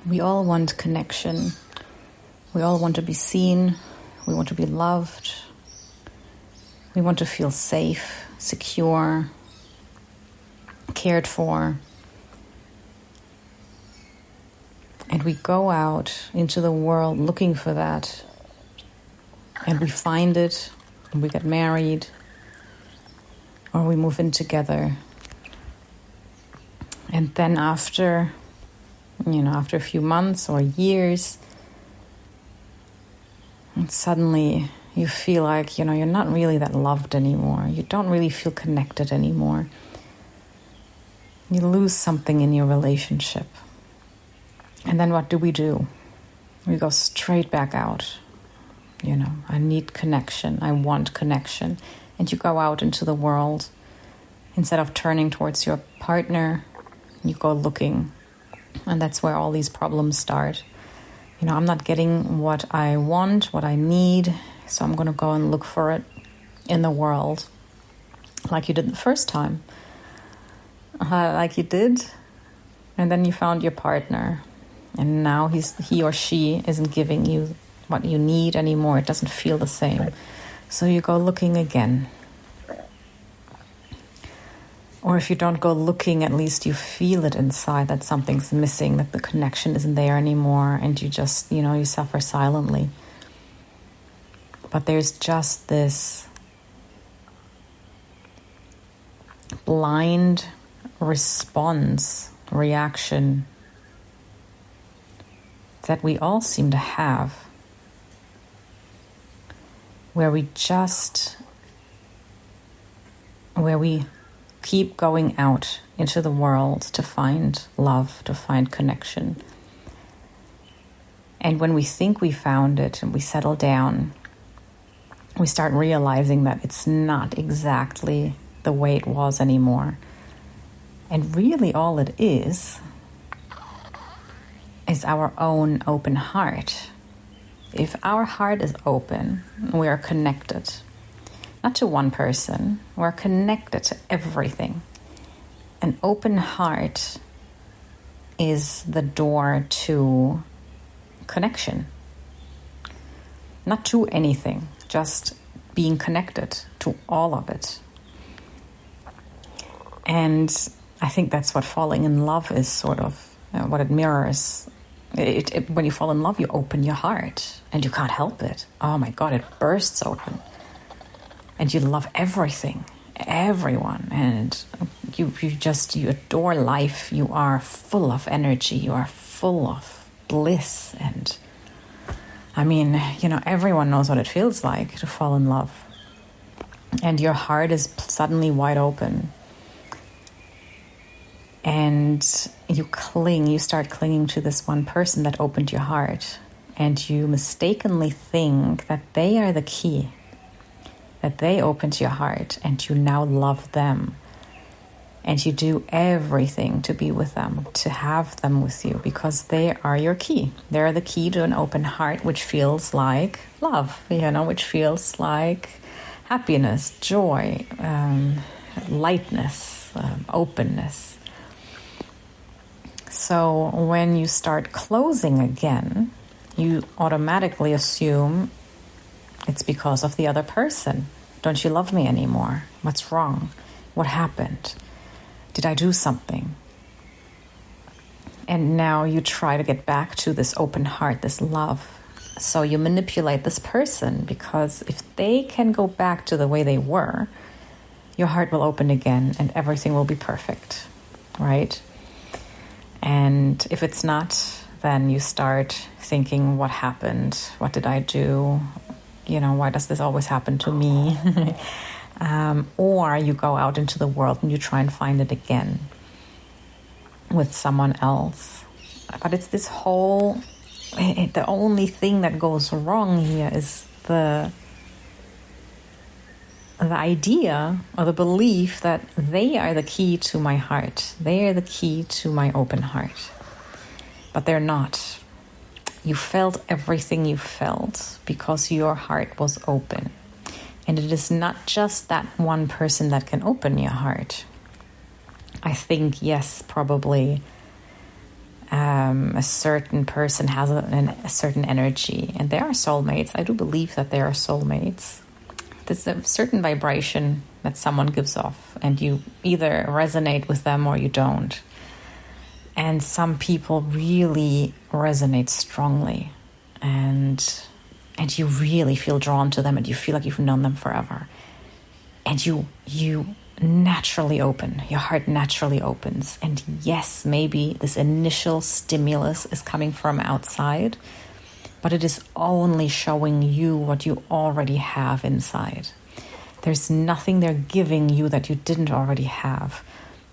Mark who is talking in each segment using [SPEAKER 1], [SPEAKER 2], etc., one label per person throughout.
[SPEAKER 1] We all want connection. We all want to be seen. We want to be loved. We want to feel safe, secure, cared for. And we go out into the world looking for that. And we find it, and we get married, or we move in together. And then after a few months or years, and suddenly you feel like, you're not really that loved anymore. You don't really feel connected anymore. You lose something in your relationship. And then what do? We go straight back out. I need connection. I want connection. And you go out into the world. Instead of turning towards your partner, you go looking. And that's where all these problems start. I'm not getting what I want, what I need, so I'm going to go and look for it in the world, like you did the first time. Like you did, and then you found your partner, and now he or she isn't giving you what you need anymore. It doesn't feel the same. So you go looking again. Or if you don't go looking, at least you feel it inside that something's missing, that the connection isn't there anymore, and you just, you suffer silently. But there's just this blind reaction that we all seem to have, where we keep going out into the world to find love, to find connection. And when we think we found it and we settle down, we start realizing that it's not exactly the way it was anymore. And really all it is our own open heart. If our heart is open, we are connected. Not to one person, we're connected to everything. An open heart is the door to connection. Not to anything, just being connected to all of it. And I think that's what falling in love is sort of, what it mirrors. When you fall in love, you open your heart and you can't help it. Oh my God, it bursts open. And you love everything, everyone, and you adore life. You are full of energy. You are full of bliss. And everyone knows what it feels like to fall in love. And your heart is suddenly wide open. And you start clinging to this one person that opened your heart. And you mistakenly think that they are the key. That they opened your heart and you now love them. And you do everything to be with them, to have them with you, because they are your key. They're the key to an open heart, which feels like love, which feels like happiness, joy, lightness, openness. So when you start closing again, you automatically assume it's because of the other person. Don't you love me anymore? What's wrong? What happened? Did I do something? And now you try to get back to this open heart, this love. So you manipulate this person, because if they can go back to the way they were, your heart will open again and everything will be perfect, right? And if it's not, then you start thinking, what happened? What did I do? Why does this always happen to me? Or you go out into the world and you try and find it again with someone else. But it's this the only thing that goes wrong here is the idea or the belief that they are the key to my heart. They are the key to my open heart. But they're not. You felt everything you felt because your heart was open. And it is not just that one person that can open your heart. I think, yes, probably a certain person has a certain energy, and they are soulmates. I do believe that they are soulmates. There's a certain vibration that someone gives off, and you either resonate with them or you don't. And some people really resonate strongly, and you really feel drawn to them, and you feel like you've known them forever. And you naturally open, your heart naturally opens. And yes, maybe this initial stimulus is coming from outside, but it is only showing you what you already have inside. There's nothing they're giving you that you didn't already have.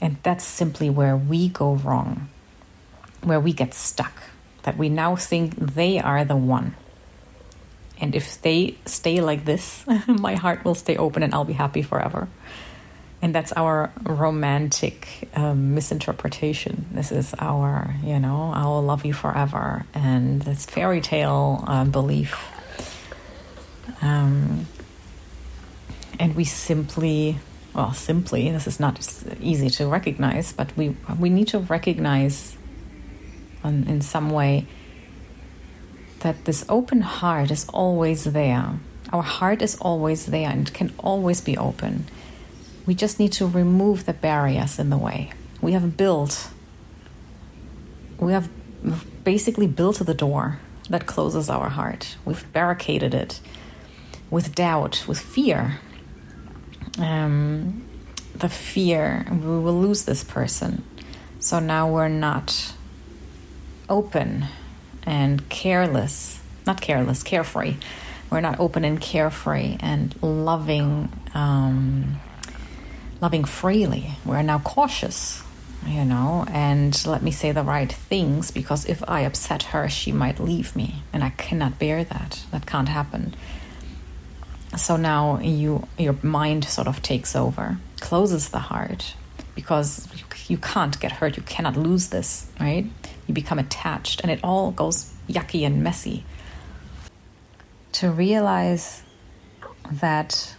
[SPEAKER 1] And that's simply where we go wrong, where we get stuck, that we now think they are the one. And if they stay like this, my heart will stay open and I'll be happy forever. And that's our romantic misinterpretation. This is our, I'll love you forever. And this fairy tale belief. And we simply, this is not easy to recognize, but we need to recognize in some way that this open heart is always there. Our heart is always there and can always be open. We just need to remove the barriers in the way. We have basically built the door that closes our heart. We've barricaded it with doubt, with fear. The fear, we will lose this person. So now we're not open and carefree. We're not open and carefree and loving freely. We're now cautious, and let me say the right things, because if I upset her, she might leave me, and I cannot bear that. That can't happen. So now your mind sort of takes over, closes the heart, because you can't get hurt. You cannot lose this, right? You become attached, and it all goes yucky and messy. To realize that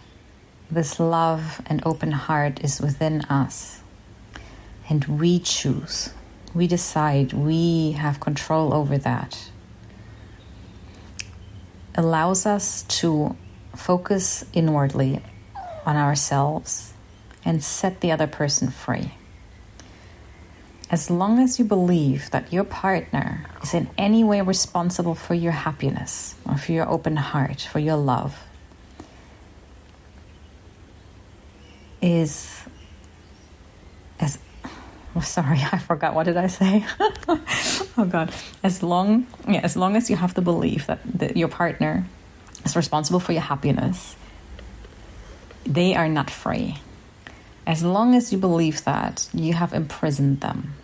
[SPEAKER 1] this love and open heart is within us, and we choose, we decide, we have control over that, allows us to focus inwardly on ourselves and set the other person free. As long as you believe that your partner is in any way responsible for your happiness or for your open heart, for your love, I forgot, what did I say? Oh God. As long as you have the belief that your partner is responsible for your happiness, they are not free. As long as you believe that, you have imprisoned them.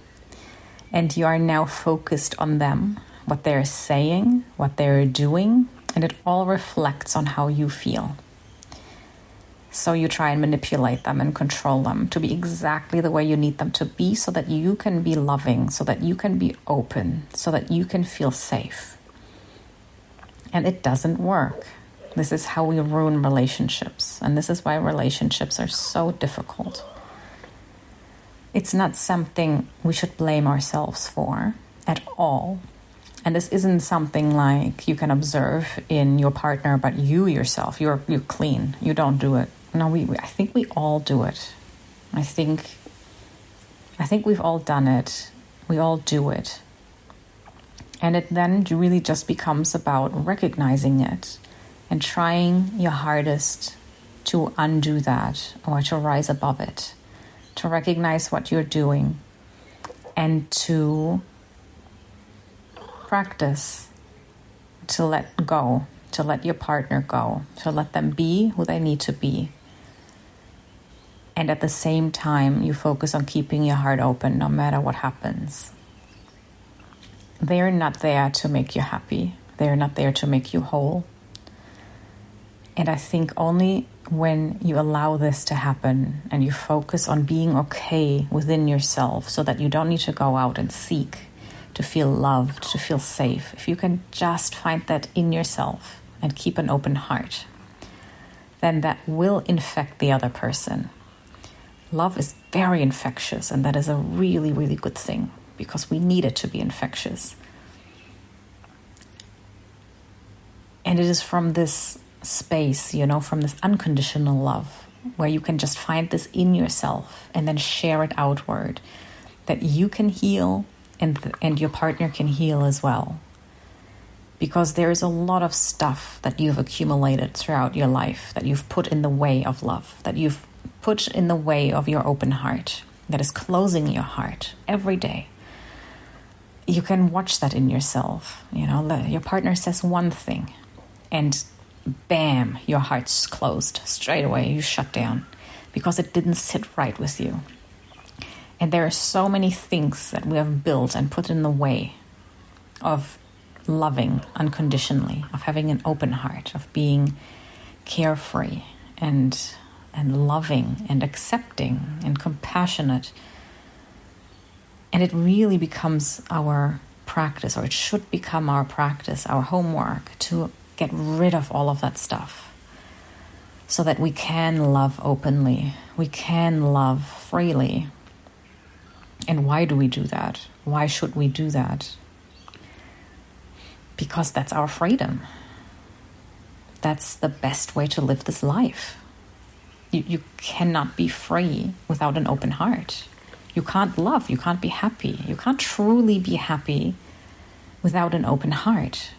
[SPEAKER 1] And you are now focused on them, what they're saying, what they're doing, and it all reflects on how you feel. So you try and manipulate them and control them to be exactly the way you need them to be, so that you can be loving, so that you can be open, so that you can feel safe. And it doesn't work. This is how we ruin relationships. And this is why relationships are so difficult. It's not something we should blame ourselves for at all. And this isn't something like you can observe in your partner, but you yourself, you're clean. You don't do it. No, I think we all do it. I think we've all done it. We all do it. And it then really just becomes about recognizing it and trying your hardest to undo that or to rise above it, to recognize what you're doing and to practice to let go, to let your partner go, to let them be who they need to be. And at the same time, you focus on keeping your heart open no matter what happens. They're not there to make you happy. They're not there to make you whole. And I think only when you allow this to happen and you focus on being okay within yourself, so that you don't need to go out and seek to feel loved, to feel safe. If you can just find that in yourself and keep an open heart, then that will infect the other person. Love is very infectious, and that is a really, really good thing. because we need it to be infectious. And it is from this space, from this unconditional love, where you can just find this in yourself and then share it outward, that you can heal and your partner can heal as well. Because there is a lot of stuff that you've accumulated throughout your life that you've put in the way of love, that you've put in the way of your open heart, that is closing your heart every day. You can watch that in yourself. Your partner says one thing and bam, your heart's closed straight away. You shut down because it didn't sit right with you. And there are so many things that we have built and put in the way of loving unconditionally, of having an open heart, of being carefree and loving and accepting and compassionate. And it really becomes our practice, or it should become our practice, our homework, to get rid of all of that stuff so that we can love openly, we can love freely. And why do we do that? Why should we do that? Because that's our freedom. That's the best way to live this life. You cannot be free without an open heart. You can't love, you can't be happy. You can't truly be happy without an open heart.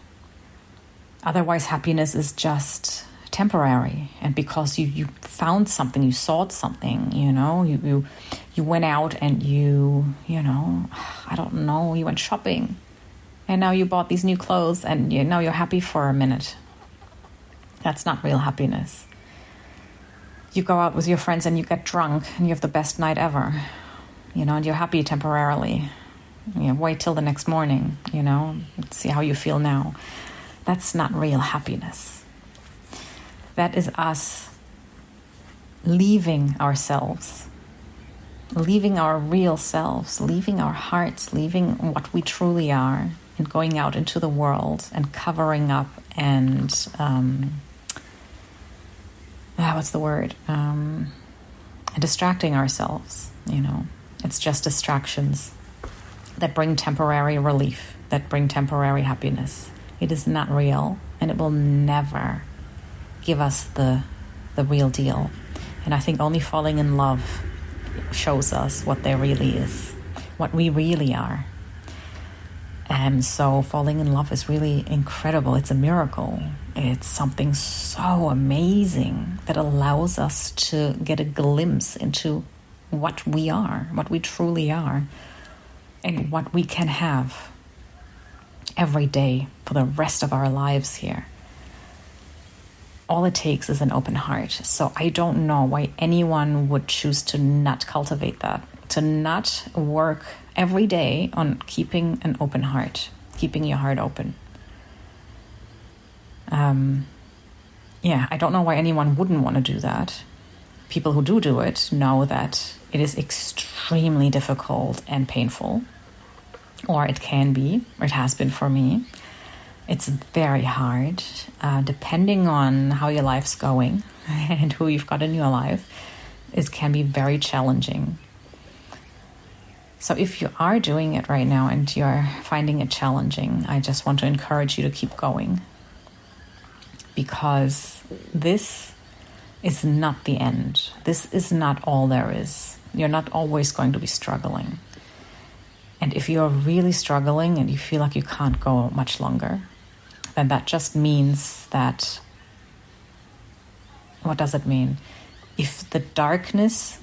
[SPEAKER 1] Otherwise, happiness is just temporary. And because you found something, you sought something, you went out and you went shopping. And now you bought these new clothes and now you're happy for a minute. That's not real happiness. You go out with your friends and you get drunk and you have the best night ever, and you're happy temporarily. Wait till the next morning, see how you feel now. That's not real happiness. That is us leaving ourselves, leaving our real selves, leaving our hearts, leaving what we truly are, and going out into the world and covering up and distracting ourselves. It's just distractions that bring temporary relief, that bring temporary happiness. It is not real, and it will never give us the real deal. And I think only falling in love shows us what there really is, what we really are. And so falling in love is really incredible. It's a miracle. It's something so amazing that allows us to get a glimpse into what we are, what we truly are, and what we can have every day for the rest of our lives here. All it takes is an open heart. So I don't know why anyone would choose to not cultivate that, to not work every day on keeping an open heart, keeping your heart open. I don't know why anyone wouldn't want to do that. People who do it know that it is extremely difficult and painful, or it can be, or it has been for me. It's very hard, depending on how your life's going and who you've got in your life. It can be very challenging. So if you are doing it right now and you're finding it challenging, I just want to encourage you to keep going. Because this is not the end. This is not all there is. You're not always going to be struggling. And if you're really struggling and you feel like you can't go much longer, then that just means that, what does it mean? If the darkness,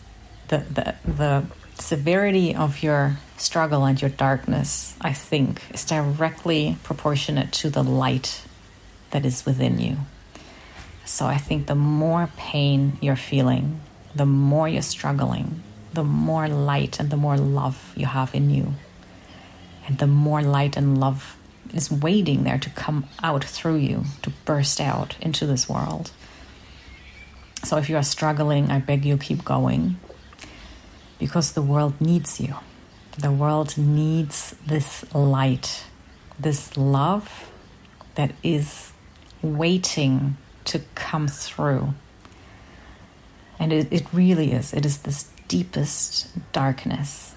[SPEAKER 1] the severity of your struggle and your darkness, I think, is directly proportionate to the light that is within you. So I think the more pain you're feeling, the more you're struggling, the more light and the more love you have in you. And the more light and love is waiting there to come out through you, to burst out into this world. So if you are struggling, I beg you, keep going. Because the world needs you. The world needs this light, this love that is waiting to come through. And it really is. It is this deepest darkness.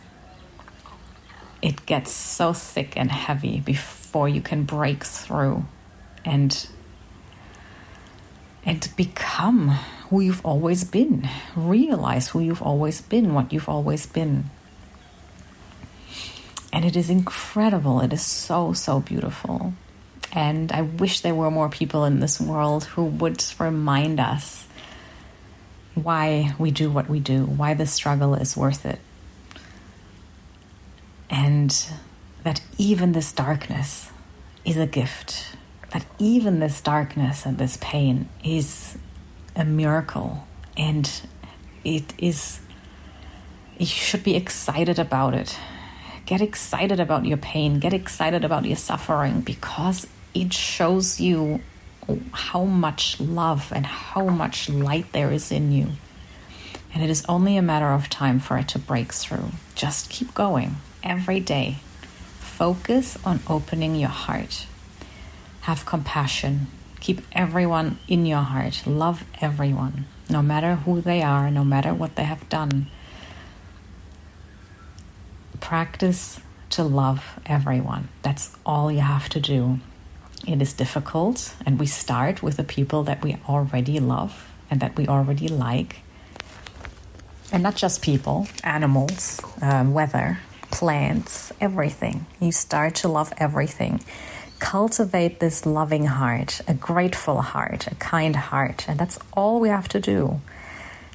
[SPEAKER 1] it gets so thick and heavy before you can break through and become who you've always been. Realize who you've always been, what you've always been. And it is incredible. It is so, so beautiful. And I wish there were more people in this world who would remind us why we do what we do, why the struggle is worth it. And that even this darkness is a gift. That even this darkness and this pain is a miracle. And you should be excited about it. Get excited about your pain. Get excited about your suffering, because it shows you how much love and how much light there is in you. And it is only a matter of time for it to break through. Just keep going every day. Focus on opening your heart. Have compassion. Keep everyone in your heart. Love everyone, no matter who they are, no matter what they have done. Practice to love everyone. That's all you have to do. It is difficult, and we start with the people that we already love and that we already like. And not just people, animals, weather, plants, everything. You start to love everything. Cultivate this loving heart, a grateful heart, a kind heart. And that's all we have to do.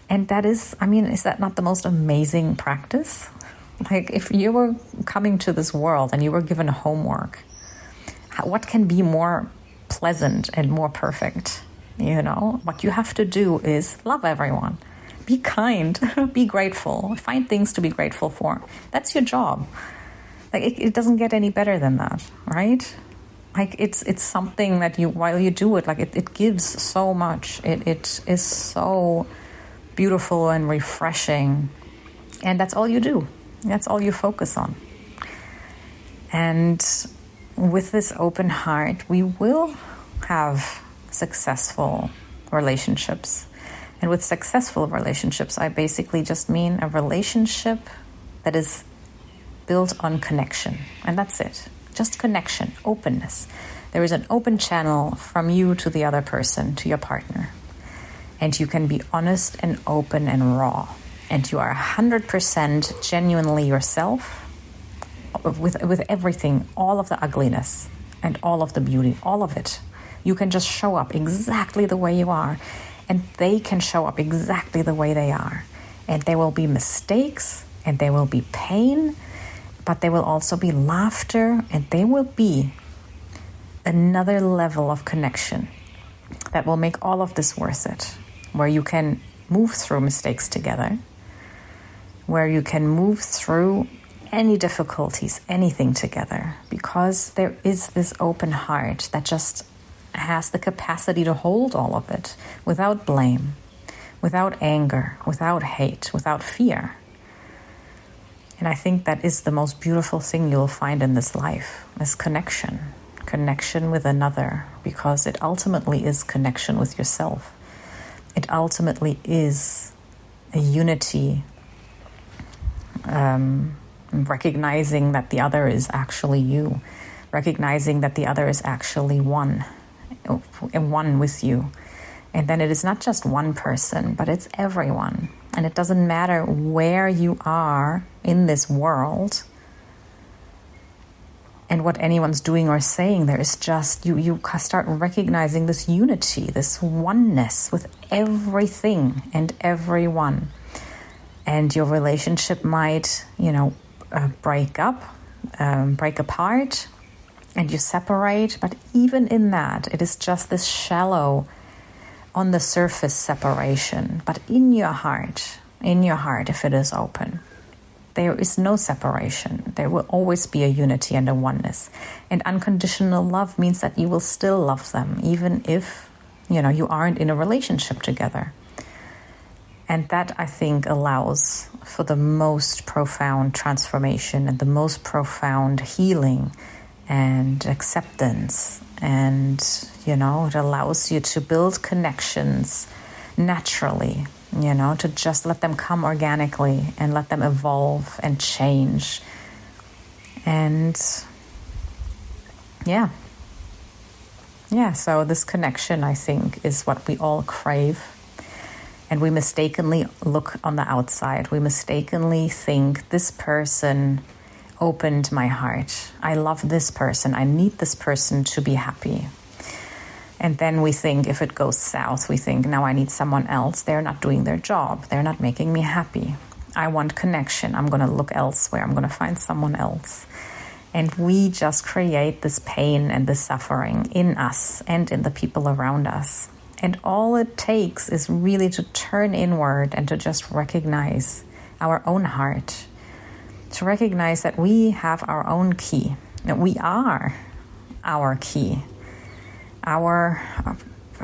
[SPEAKER 1] And that is, is that not the most amazing practice? Like, if you were coming to this world and you were given homework, what can be more pleasant and more perfect? What you have to do is love everyone. Be kind, be grateful, find things to be grateful for. That's your job. Like, it doesn't get any better than that, right? Like, it's something that while you do it, like it gives so much. It is so beautiful and refreshing. And that's all you do. That's all you focus on. And with this open heart, we will have successful relationships. And with successful relationships, I basically just mean a relationship that is built on connection. And that's it. Just connection, openness. There is an open channel from you to the other person, to your partner. And you can be honest and open and raw. And you are 100% genuinely yourself with everything, all of the ugliness and all of the beauty, all of it. You can just show up exactly the way you are. And they can show up exactly the way they are. And there will be mistakes, and there will be pain, but there will also be laughter, and there will be another level of connection that will make all of this worth it, where you can move through mistakes together, where you can move through any difficulties, anything together, because there is this open heart that just has the capacity to hold all of it without blame, without anger, without hate, without fear. And I think that is the most beautiful thing you'll find in this life, is connection with another, because it ultimately is connection with yourself. It ultimately is a unity, recognizing that the other is actually you, recognizing that the other is actually one with you. And then it is not just one person, but it's everyone. And it doesn't matter where you are in this world and what anyone's doing or saying. There is just, you start recognizing this unity, this oneness with everything and everyone. And your relationship might, break apart, and you separate. But even in that, it is just this shallow, on the surface separation. But in your heart, if it is open, there is no separation. There will always be a unity and a oneness. And unconditional love means that you will still love them, even if, you aren't in a relationship together. And that, I think, allows for the most profound transformation and the most profound healing and acceptance. And, it allows you to build connections naturally, to just let them come organically and let them evolve and change. And so this connection, I think, is what we all crave. And we mistakenly look on the outside. We mistakenly think, this person opened my heart. I love this person. I need this person to be happy. And then we think, if it goes south, we think, now I need someone else. They're not doing their job. They're not making me happy. I want connection. I'm going to look elsewhere. I'm going to find someone else. And we just create this pain and this suffering in us and in the people around us. And all it takes is really to turn inward and to just recognize our own heart. To recognize that we have our own key. That we are our key.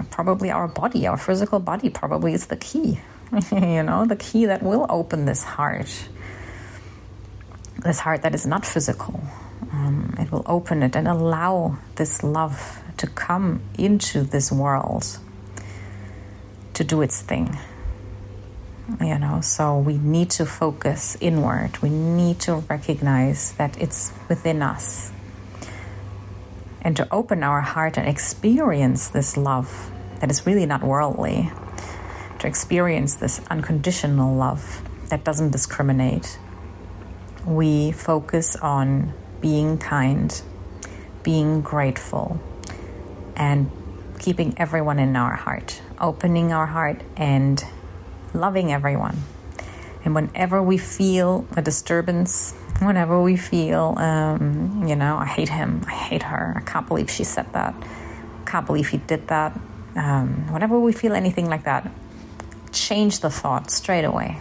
[SPEAKER 1] Probably our body, our physical body probably is the key. The key that will open this heart. This heart that is not physical. It will open it and allow this love to come into this world to do its thing. So we need to focus inward. We need to recognize that it's within us. And to open our heart and experience this love that is really not worldly. To experience this unconditional love that doesn't discriminate. We focus on being kind, being grateful, and keeping everyone in our heart, opening our heart and loving everyone. And whenever we feel a disturbance, whenever we feel, I hate him, I hate her, I can't believe she said that, I can't believe he did that, whenever we feel anything like that, change the thought straight away.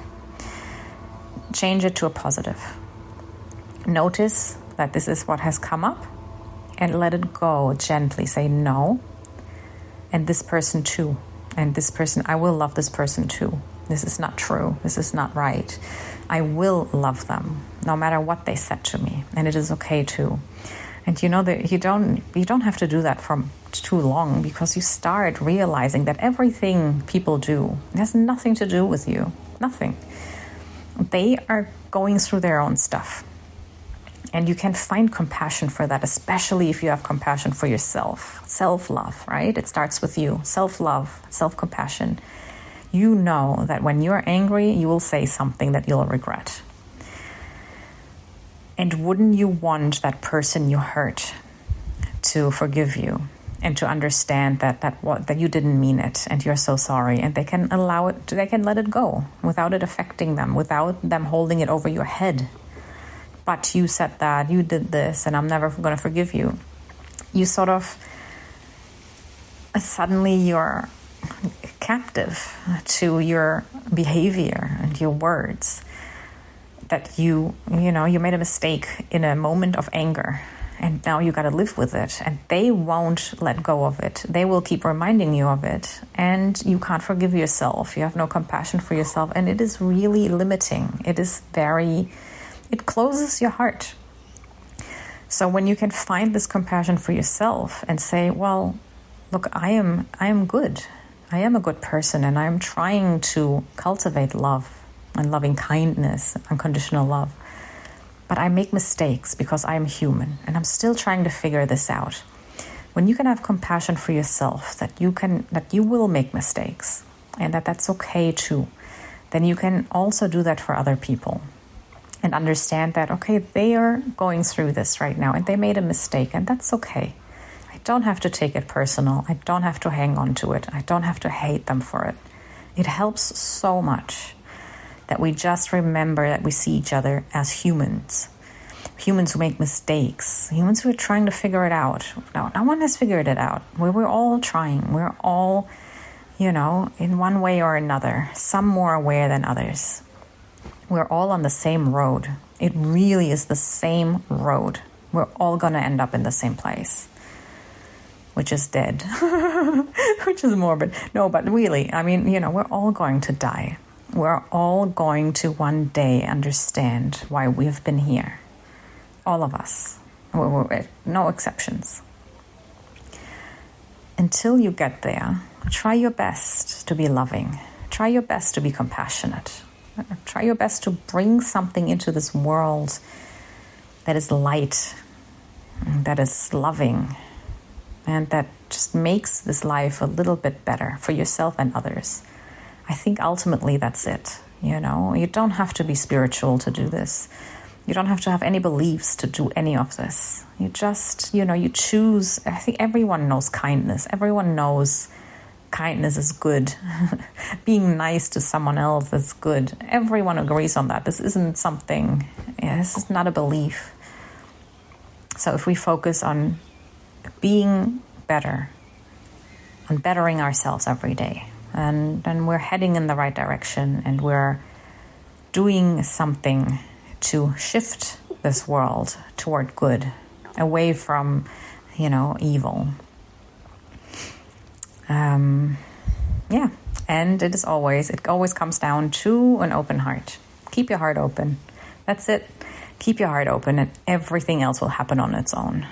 [SPEAKER 1] Change it to a positive. Notice that this is what has come up and let it go gently. Say no. And this person too. And this person, I will love this person too. This is not true. This is not right. I will love them no matter what they said to me. And it is okay too. And that you don't have to do that for too long, because you start realizing that everything people do has nothing to do with you. Nothing. They are going through their own stuff. And you can find compassion for that, especially if you have compassion for yourself. Self-love, right? It starts with you. Self-love, self-compassion. You know that when you're angry, you will say something that you'll regret. And wouldn't you want that person you hurt to forgive you and to understand that you didn't mean it and you're so sorry, and they can they can let it go without it affecting them, without them holding it over your head. But you said that, you did this, and I'm never going to forgive you. You sort of, suddenly you're captive to your behavior and your words. That you made a mistake in a moment of anger, and now you got to live with it, and they won't let go of it. They will keep reminding you of it, and you can't forgive yourself. You have no compassion for yourself, and it is really limiting. It closes your heart. So when you can find this compassion for yourself and say, well, look, I am good. I am a good person, and I'm trying to cultivate love and loving kindness, unconditional love. But I make mistakes because I am human, and I'm still trying to figure this out. When you can have compassion for yourself, that you will make mistakes, and that's okay too, then you can also do that for other people. And understand that, okay, they are going through this right now and they made a mistake, and that's okay. I don't have to take it personal. I don't have to hang on to it. I don't have to hate them for it. It helps so much that we just remember that we see each other as humans. Humans who make mistakes. Humans who are trying to figure it out. No one has figured it out. We're all trying. We're all, in one way or another, some more aware than others. We're all on the same road. It really is the same road. We're all going to end up in the same place, which is dead, which is morbid. No, but really, we're all going to die. We're all going to one day understand why we've been here. All of us. No exceptions. Until you get there, try your best to be loving. Try your best to be compassionate. Try your best to bring something into this world that is light, that is loving, and that just makes this life a little bit better for yourself and others. I think ultimately that's it. You don't have to be spiritual to do this. You don't have to have any beliefs to do any of this. You just, you choose. I think everyone knows kindness. Everyone knows kindness is good. Being nice to someone else is good. Everyone agrees on that. This isn't something, this is not a belief. So if we focus on being better, on bettering ourselves every day, and then we're heading in the right direction, and we're doing something to shift this world toward good, away from, evil. And it always comes down to an open heart. Keep your heart open. That's it. Keep your heart open, and everything else will happen on its own.